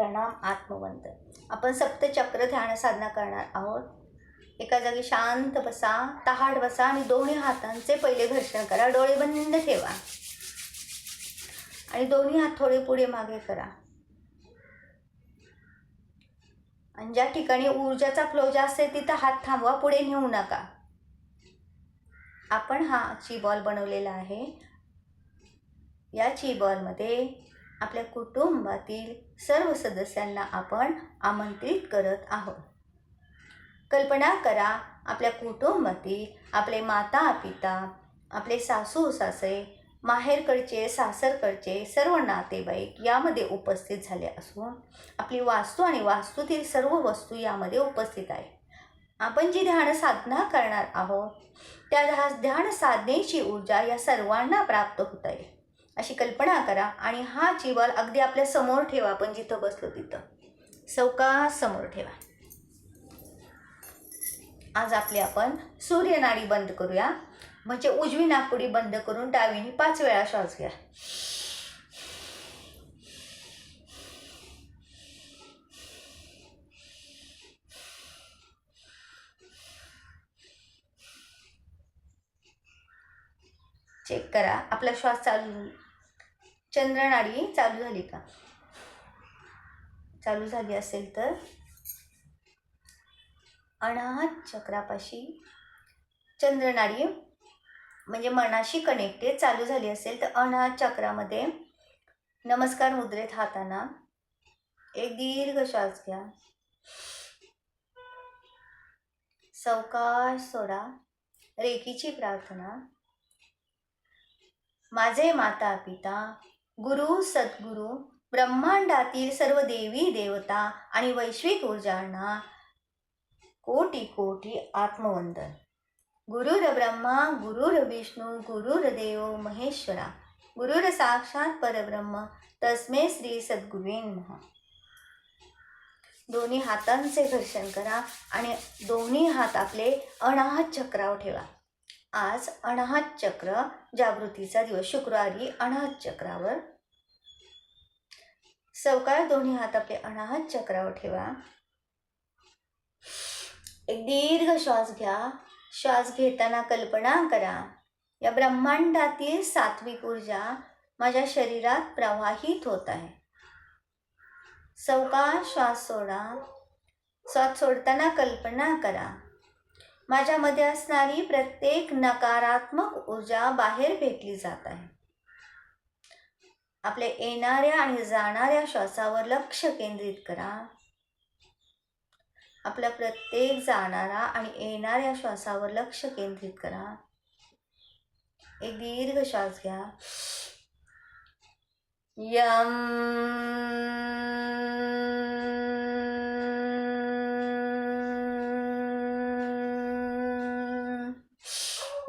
प्रणाम आत्मवंदन। आपण सप्तचक्र ध्यान साधना करणार आहोत। एका जागी शांत बसा, ताहाड बसा आणि दोन्ही हातांचे पहिले घर्षण करा। डोळे बंद ठेवा आणि दोन्ही हात थोडे पुढे मागे करा। आणि ज्या ठिकाणी ऊर्जाचा फ्लो जास्त आहे तिथं हात थांबवा, पुढे नेऊ नका। आपण हा ची बॉल बनवलेला आहे। या ची बॉलमध्ये आपल्या कुटुंबातील सर्व सदस्यांना आपण आमंत्रित करत आहोत। कल्पना करा, आपल्या कुटुंबातील आपले माता पिता, आपले सासू सासरे, माहेरकडचे सासरकडचे सर्व नातेवाईक यामध्ये उपस्थित झाले असून आपली वास्तू आणि वास्तूतील सर्व वस्तू यामध्ये उपस्थित आहे। आपण जी ध्यान साधना करणार आहोत त्या ध्यान साधनेची ऊर्जा या सर्वांना प्राप्त होत आहे अशी कल्पना करा। आणि हा ची बॉल अगदी आपल्या समोर ठेवा। आपण जिथं बसलो तिथं सावकाश समोर ठेवा। आज आपण सूर्यनाडी बंद करूया। म्हणजे उजवी नाकपुडी बंद करून डावीने 5 वेळा श्वास घ्या। चेक करा आपला श्वास चालू, चंद्रनाडी चालू झाली का? चालू झाली असेल तर अनाहत चक्रापाशी चंद्रनाडी म्हणजे मनाशी कनेक्टेड चालू झाली असेल तर अनाहत चक्रामध्ये नमस्कार मुद्रेत हाताना एक दीर्घ श्वास घ्या, सावकाश सोडा। रेकीची प्रार्थना। माझे माता पिता, गुरु सद्गुरु, ब्रह्मांडातील सर्व देवी देवता आणि वैश्विक ऊर्जांना कोटी कोटी आत्मवंदन। गुरुर ब्रह्मा गुरुर विष्णू गुरुर्देव महेश्वरा, गुरुर साक्षात परब्रह्म तस्मै श्री सद्गुरुवे नमः। दोन्ही हातांचे घर्षण करा आणि दोन्ही हात आपले अनाहत चक्रावर ठेवा। आज अनाहत चक्र जागृतीचा दिवस, शुक्रवारी अनाहत चक्रावर सावकाश दोन्ही हात आपले अनाहत चक्रावर ठेवा। एक दीर्घ श्वास घ्या। श्वास घेताना कल्पना करा, या ब्रह्मांडातील सात्विक ऊर्जा माझ्या शरीरात प्रवाहित होत आहे। सावकाश श्वास सोडा। श्वास सोडताना कल्पना करा, माझ्यामध्ये असणारी प्रत्येक नकारात्मक ऊर्जा बाहेर फेकली जात आहे। आपल्या येणाऱ्या आणि जाणाऱ्या श्वासावर लक्ष केंद्रित करा। आपला प्रत्येक जाणारा आणि येणाऱ्या श्वासावर लक्ष केंद्रित करा। एक दीर्घ श्वास घ्या। यम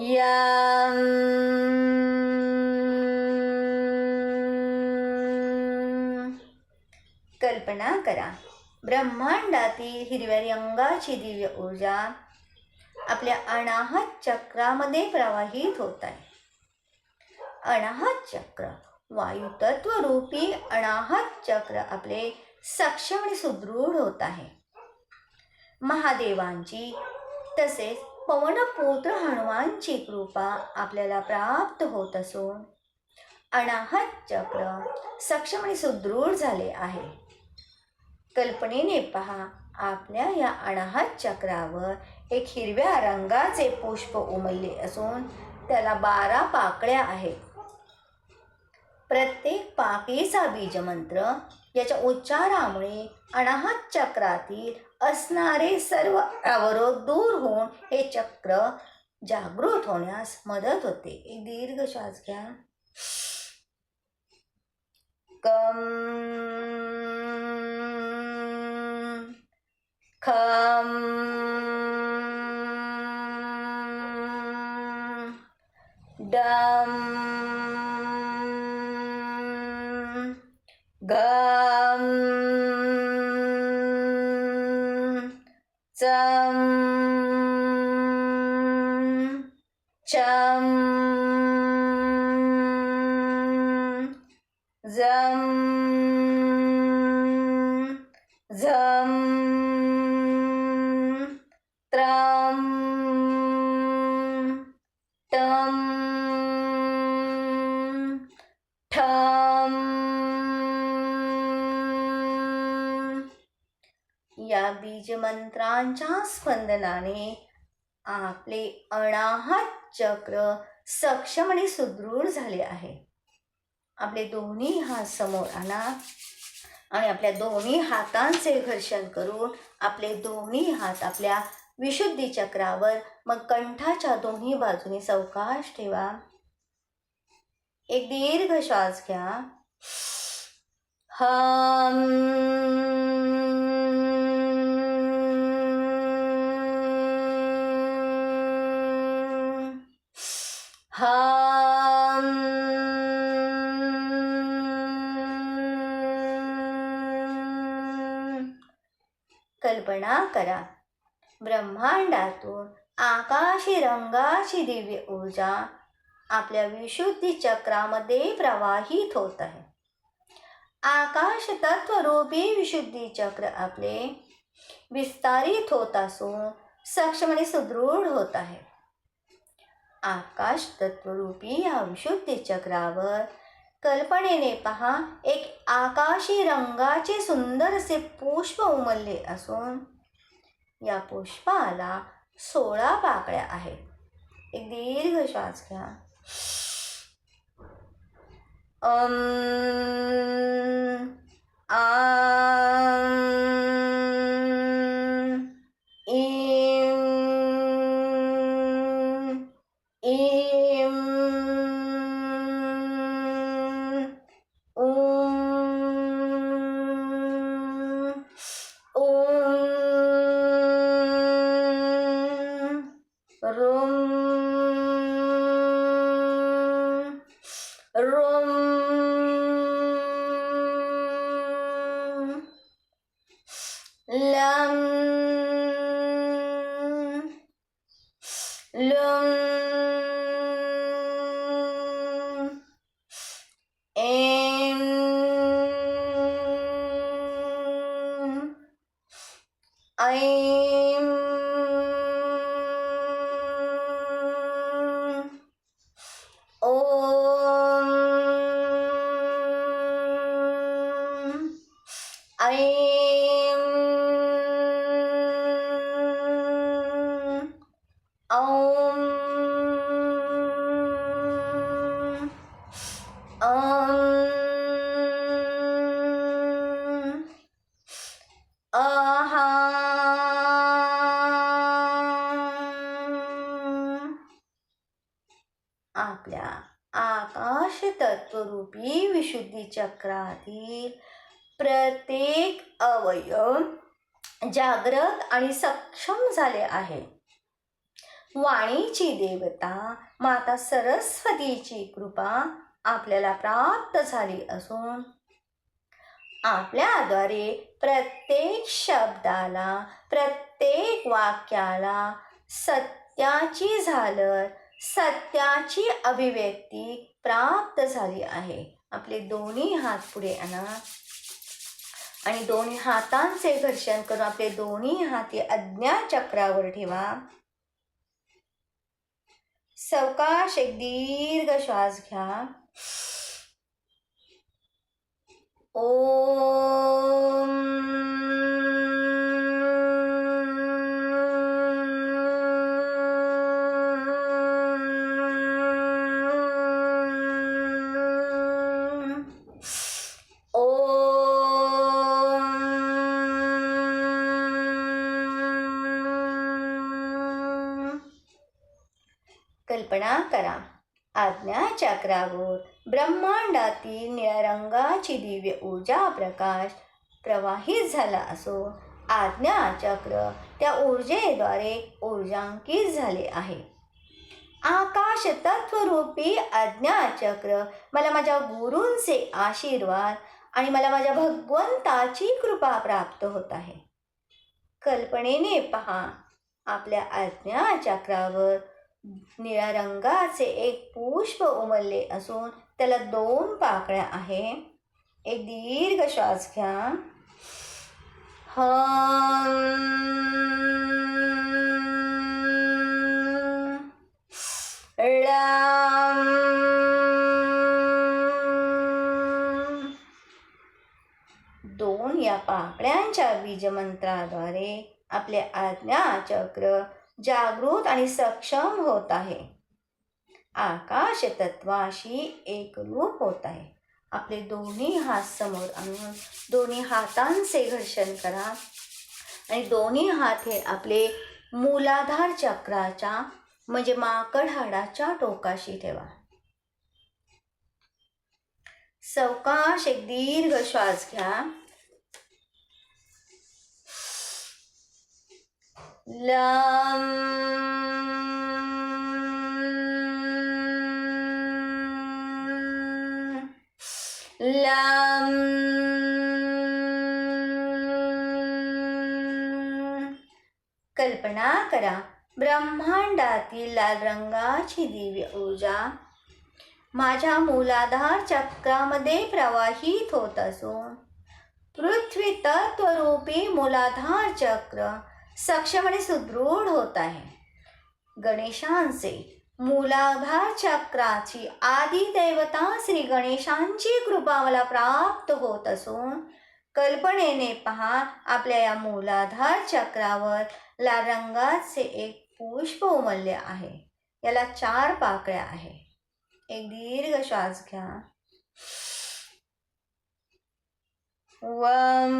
यम कल्पना करा, ब्रह्मांडातील हिरव्या रंगाची दिव्य ऊर्जा आपल्या अनाहत चक्रामध्ये प्रवाहित होत आहे। अनाहत चक्र वायुतत्व रूपी अनाहत चक्र आपले सक्षम आणि सुदृढ होत आहे। महादेवांची तसेच पवनपुत्र हनुमानची कृपा आपल्याला प्राप्त होत असून अनाहत चक्र सक्षम आणि सुदृढ झाले आहे। कल्पनेने पहा, आपल्या या अनाहत चक्रावर एक हिरव्या रंगाचे पुष्प उमलले असून त्याला 12 पाकळ्या आहेत। प्रत्येक पाकळीचा बीजमंत्र याच्या उच्चारामुळे अनाहत चक्रातील असणारे सर्व अवरोध दूर होऊन हे चक्र जागृत होण्यास मदत होते। एक दीर्घ श्वास घ्या। कम खम डम घम चम चम जम झम त्रम टम ठम. या बीजमंत्रांच्या स्पंदनाने आपले अनाहत चक्र सक्षम आणि सुदृढ झाले आहे. आपले दोन्ही हात समोर आणा आणि आपल्या दोन्ही हातांचे घर्षण करून आपले दोन्ही हात आपल्या विशुद्धी चक्रावर, मग कंठाच्या दोन्ही बाजूने सावकाश ठेवा. एक दीर्घ श्वास घ्या. हम हम. कल्पना करा, ब्रह्मांडातून आकाशी रंगाची दिव्य ऊर्जा आपल्या विशुद्धी चक्रामध्ये प्रवाहित होत आहे. आकाश तत्वरूपी विशुद्धी चक्र आपले विस्तारित होत असून सक्षम आणि सुदृढ होत आहे. आकाश तत्वरूपी या विशुद्धी चक्रावर कल्पनेने पहा, एक आकाशी रंगाचे सुंदर असे पुष्प उमलले असून या पुष्पाला 16 पाकळ्या आहेत. एक दीर्घ श्वास घ्या. आम इम इम उम उम रुम रुम लं लुं ऐं ऐं ॐ ऐं ॐ अहा. आपल्या आकाश तत्वरूपी विशुद्धी चक्रातील प्रत्येक अवयव जागृत आणि सक्षम झाले आहे. वाणीची देवता माता सरस्वतीची कृपा आपल्याला प्राप्त झाली असून आपल्याद्वारे प्रत्येक शब्दाला, प्रत्येक वाक्याला सत्याची झालर, सत्याची अभिव्यक्ती प्राप्त झाली आहे. आपले दोन्ही हात पुढे आणा आणि दोन्ही हातांचे घर्षण करून आपले दोन्ही हात आज्ञा चक्रावर ठेवा. सावकाश एक दीर्घ श्वास घ्या. ओम कल्पना करा, आज्ञा चक्रावर ब्रह्मांडातील निळ्या रंगाची दिव्य ऊर्जा प्रकाश प्रवाहित झाला असो. आज्ञा चक्र त्या ऊर्जेद्वारे ऊर्जांकित झाले आहे. आकाश तत्वरूपी आज्ञा चक्र मला माझ्या गुरूंचे आशीर्वाद आणि मला माझ्या भगवंताची कृपा प्राप्त होत आहे. कल्पनेने पहा, आपल्या आज्ञा चक्रावर निळ्या रंगाचे एक पुष्प उमलले असून त्याला 2 पाकळ्या आहे. एक दीर्घ श्वास घ्या. हं ळं दोन या पाकळ्यांच्या बीजमंत्राद्वारे आपले आज्ञाचक्र जागृत आणि सक्षम होत आहे. आकाश तत्वाशी एकरूप होत आहे. आपले दोन्ही हात समोर आणून दोन्ही हातांचे घर्षण करा आणि दोन्ही हात हे आपले मूलाधार चक्राच्या म्हणजे माकड हाडाच्या टोकाशी ठेवा. सावकाश एक दीर्घ श्वास घ्या. लम लम कल्पना करा ब्रह्मांडातील लाल रंगाची दिव्य ऊर्जा माझ्या मूलाधार चक्रामध्ये प्रवाहित होत असून पृथ्वी तत्वरूपी मूलाधार चक्र सक्षम आणि सुदृढ होत आहे. गणेशांचे मूलाधार चक्राची आदी देवता श्री गणेशांची कृपा मला प्राप्त होत असून कल्पनेने पहा आपल्या या मूलाधार चक्रावर लाल रंगाचे एक पुष्प उमलले आहे. याला 4 पाकळ्या आहे. एक दीर्घ श्वास घ्या. वम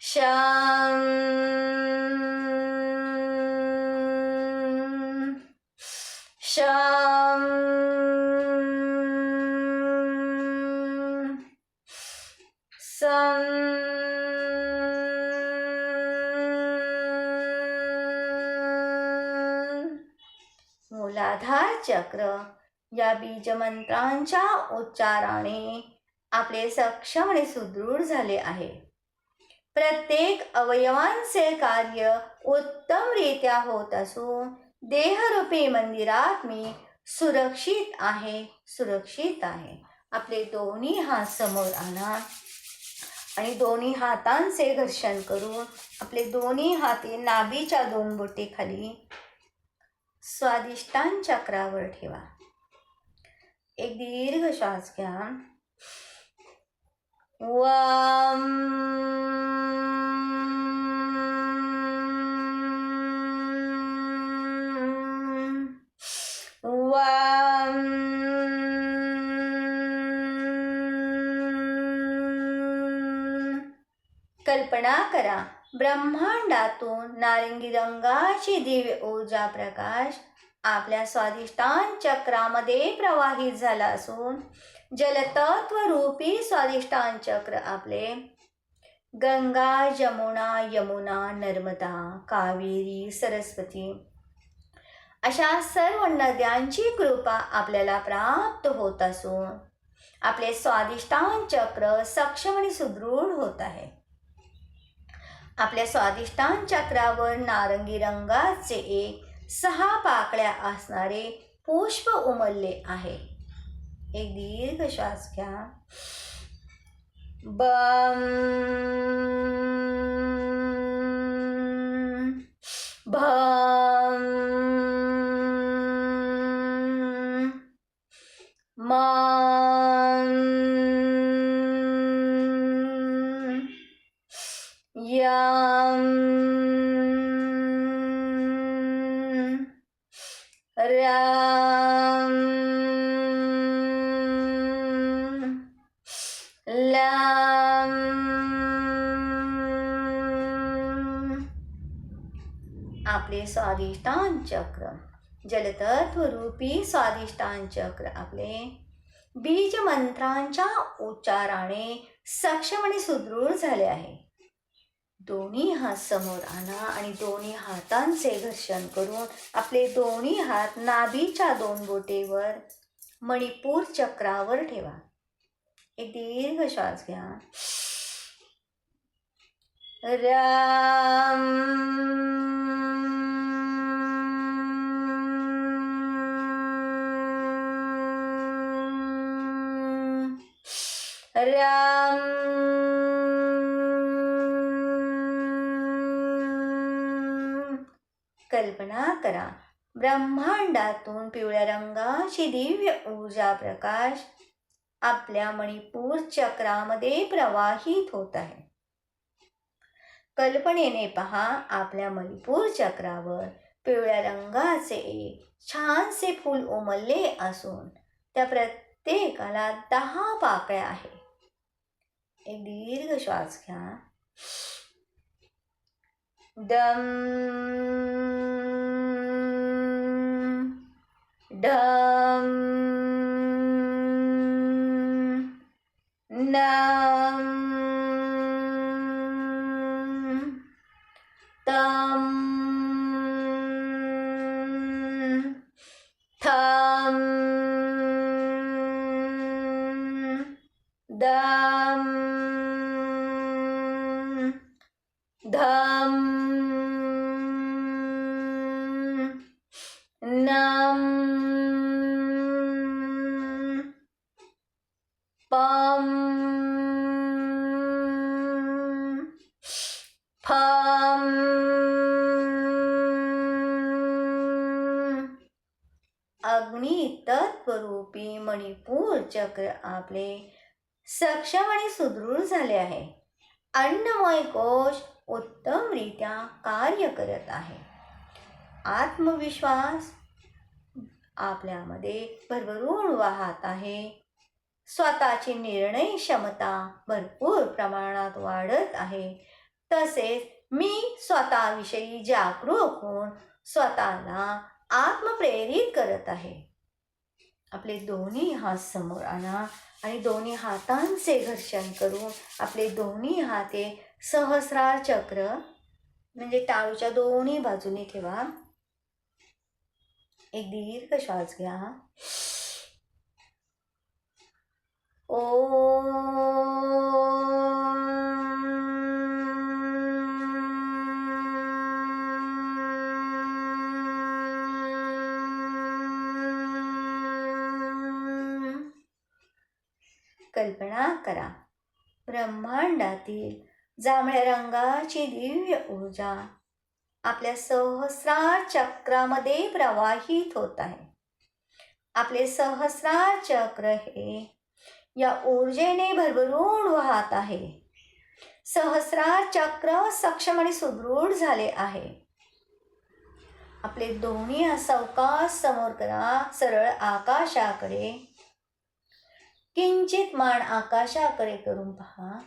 शं शं सं मूलाधार चक्र या बीजमंत्रांच्या उच्चाराने आपले सक्षम आणि सुदृढ झाले आहे. प्रत्येक अवयवांचे कार्य उत्तमरित्या होत असून देहरूपी मंदिरात मी सुरक्षित आहे. आपले दोन्ही हात समोर आणा आणि दोन्ही हातांचे घर्षण करून आपले दोन्ही हाते नाभीच्या 2 बोटे खाली स्वादिष्टान चक्रावर ठेवा. एक दीर्घ श्वास घ्या. वम वम कल्पना करा ब्रह्मांडातून नारंगी रंगाची दिव्य ऊर्जा प्रकाश आपल्या स्वादिष्टान चक्रामध्ये प्रवाहित झाला असून जलतत्व रूपी स्वादिष्टान चक्र आपले गंगा, जमुना, यमुना, नर्मदा, कावेरी, सरस्वती अशा सर्व नद्यांची कृपा आपल्याला प्राप्त होत असून आपले स्वादिष्टान चक्र सक्षम आणि सुदृढ होत आहे. आपल्या स्वादिष्टान चक्रावर नारंगी रंगाचे एक 6 पाकळ्या असणारे पुष्प उमलले आहे. एक दीर्घ श्वास घ्या. बम भम मम यम रम लम आपले स्वादिष्टान चक्र जलतत्व रूपी स्वादिष्टान चक्र आपले बीज मंत्रांच्या उच्चाराने सक्षम आणि सुदृढ झाले आहे. दोन्ही हात समोर आणा आणि दोन्ही हातांचे घर्षण करून आपले दोन्ही हात नाभीच्या 2 बोटेवर मणिपूर चक्रावर ठेवा. एक दीर्घ श्वास घ्या. रम राम कल्पना करा, ब्रह्मांडातून पिवळ्या रंगाची दिव्य ऊर्जा प्रकाश आपल्या मणिपूर चक्रामध्ये प्रवाहित होत आहे. कल्पनेने पहा, आपल्या मणिपूर चक्रावर पिवळ्या रंगाचे एक छानसे फूल उमलले असून त्या प्रत्येकाला 10 पाकळ्या आहेत. एक दीर्घ श्वास घ्या. दम ढम नम तम थम दम धम नम पम फम अग्नि तत्वरूपी मणिपूर चक्र आपले सक्षम आणि सुदृढ झाले आहे. अन्नमय कोश उत्तमरित्या कार्य करत आहे. आत्मविश्वास आपल्यामध्ये भरभरून वाहत आहे. स्वतःची निर्णय क्षमता भरपूर प्रमाणात वाढत आहे. तसेच मी स्वतःविषयी जागरूक होऊन स्वतःला आत्मप्रेरित करत आहे. आपले दोन्ही हात समोर आणा आणि दोन्ही हातांचे घर्षण करून आपले दोन्ही हाते सहस्रार चक्र म्हणजे टाळूच्या दोन्ही बाजूने ठेवा. एक दीर्घ श्वास घ्या. कल्पना करा, ब्रह्मांडातील जांभळ्या रंगाची दिव्य ऊर्जा आपल्या सहस्रार चक्रामध्ये प्रवाहित होत आहे. आपले सहस्रार चक्र हे या ऊर्जेने भरभरून वाहत आहे. सहस्रार चक्र सक्षम आणि सुदृढ झाले आहे. आपले दोन्ही हात सावकाश समोर करा. सरळ आकाशाकडे, किंचित मान आकाशाकडे करून पहा.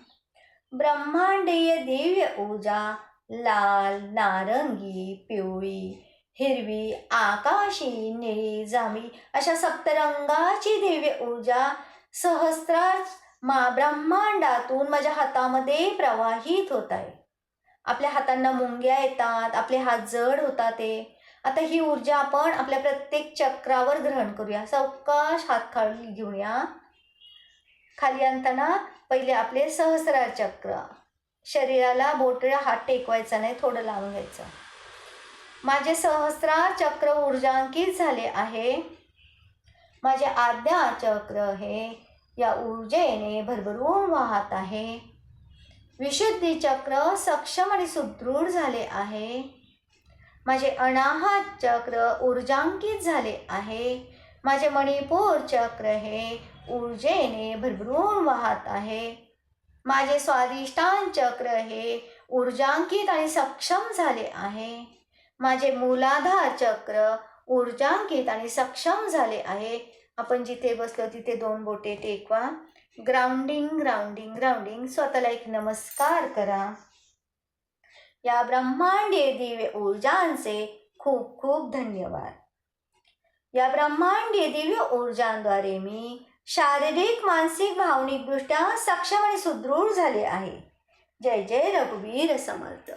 ब्रह्मांडीय दिव्य ऊर्जा लाल, नारंगी, पिवळी, हिरवी, आकाशी, निळी, जांभळी अशा सप्तरंगाची दिव्य ऊर्जा सहस्रार ब्रह्मांडातून माझ्या हातामध्ये प्रवाहित होत आहे. आपल्या हातांना मुंग्या येतात, आपले हात जड होतात. आता ही ऊर्जा आपण आपल्या प्रत्येक चक्रावर ग्रहण करूया. सावकाश हात खाली घेऊया. खाली आणताना पहिले आपले सहस्रार चक्र, शरीराला बोटं हात टेकवायचा नाही, थोडं लावून घ्यायचं. माझे सहस्रार चक्र ऊर्जांकित झाले आहे. माझे आज्ञा चक्र हे या ऊर्जेने भरभरून वाहत आहे. विशुद्धी चक्र सक्षम आणि सुदृढ झाले आहे. माझे अनाहत चक्र ऊर्जांकित झाले आहे. माझे मणिपूर चक्र हे ऊर्जेने भरभरून वाहत आहे. माझे स्वाधिष्ठान चक्र हे ऊर्जांकित आणि सक्षम झाले आहे. माझे मूलाधार चक्र ऊर्जांकित आणि सक्षम झाले आहे. आपण जिथे बसलो तिथे 2 बोटे टेकवा. Grounding grounding grounding. स्वतःला एक नमस्कार करा. या ब्रह्मांडीय दिव्य ऊर्जांचे खूप खूप धन्यवाद. या ब्रह्मांडीय दिव्य ऊर्जांद्वारे मी शारीरिक, मानसिक, भावनिकदृष्ट्या सक्षम आणि सुदृढ झाले आहे. जय जय रघुवीर समर्थ.